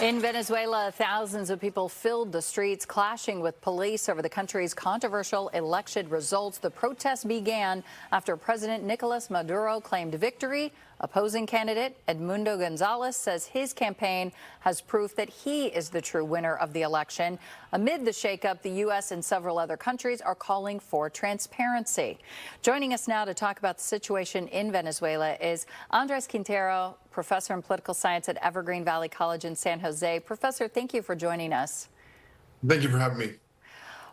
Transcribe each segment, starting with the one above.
In Venezuela, thousands of people filled the streets, clashing with police over the country's controversial election results. The protests began after President Nicolas Maduro claimed victory. Opposing candidate Edmundo Gonzalez says his campaign has proof that he is the true winner of the election. Amid the shakeup, the U.S. and several other countries are calling for transparency. Joining us now to talk about the situation in Venezuela is Andres Quintero, professor in political science at Evergreen Valley College in San Jose. Professor, thank you for joining us. Thank you for having me.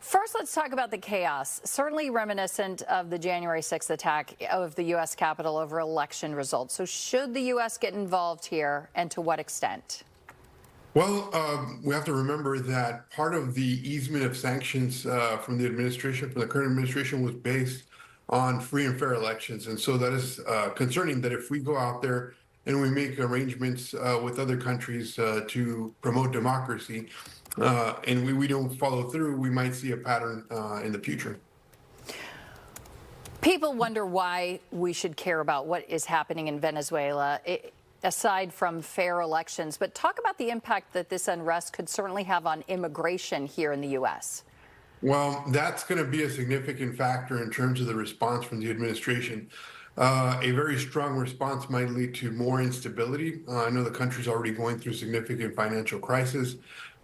First, let's talk about the chaos, certainly reminiscent of the January 6th attack of the U.S. Capitol over election results. So should the U.S. get involved here, and to what extent? Well, we have to remember that part of the easement of sanctions from the current administration, was based on free and fair elections. And so that is concerning, that if we go out there and we make arrangements with other countries to promote democracy, and we don't follow through, we might see a pattern in the future. People wonder why we should care about what is happening in Venezuela, aside from fair elections. But talk about the impact that this unrest could certainly have on immigration here in the U.S. Well, that's going to be a significant factor in terms of the response from the administration. A very strong response might lead to more instability. I know the country's already going through significant financial crisis,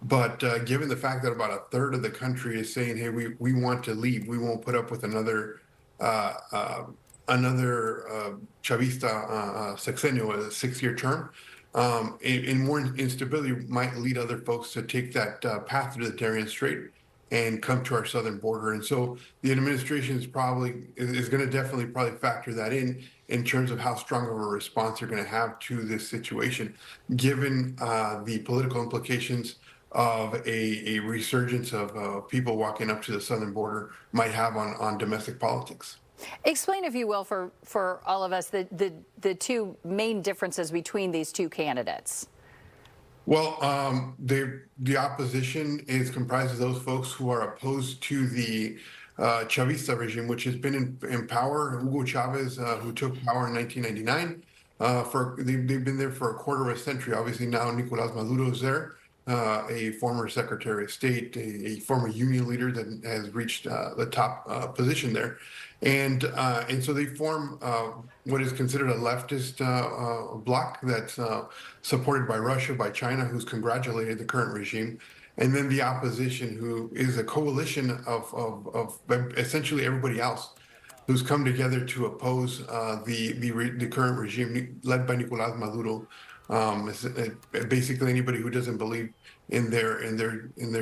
but given the fact that about a third of the country is saying, hey, we want to leave, we won't put up with another Chavista sexenio, a 6-year term, and more instability might lead other folks to take that path through the Darien Strait and come to our southern border. And so the administration is going to definitely factor that in terms of how strong of a response they're going to have to this situation, given the political implications of a resurgence of people walking up to the southern border might have on domestic politics. Explain, if you will, for all of us, the two main differences between these two candidates. Well, the opposition is comprised of those folks who are opposed to the Chavista regime, which has been in power. Hugo Chavez, who took power in 1999, they've been there for a quarter of a century. Obviously, now Nicolas Maduro is there, a former Secretary of State, a former union leader that has reached the top position there. And so they form what is considered a leftist bloc that's supported by Russia, by China, who's congratulated the current regime, and then the opposition, who is a coalition of essentially everybody else, who's come together to oppose the current regime led by Nicolas Maduro. Basically, anybody who doesn't believe in their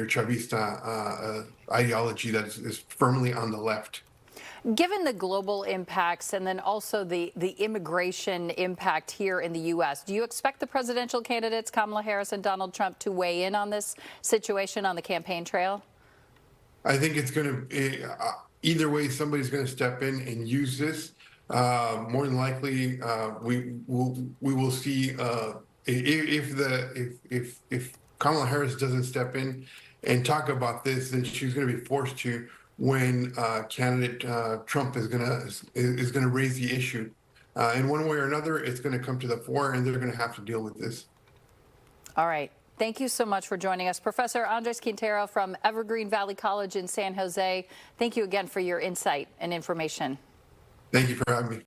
Chavista ideology that is firmly on the left. Given the global impacts and then also the immigration impact here in the U.S., do you expect the presidential candidates, Kamala Harris and Donald Trump, to weigh in on this situation on the campaign trail? I think it's going to either way, somebody's going to step in and use this. More than likely, we will see if Kamala Harris doesn't step in and talk about this, then she's going to be forced to when candidate Trump is going to raise the issue. In one way or another, it's going to come to the fore, and they're going to have to deal with this. All right. Thank you so much for joining us. Professor Andres Quintero from Evergreen Valley College in San Jose. Thank you again for your insight and information. Thank you for having me.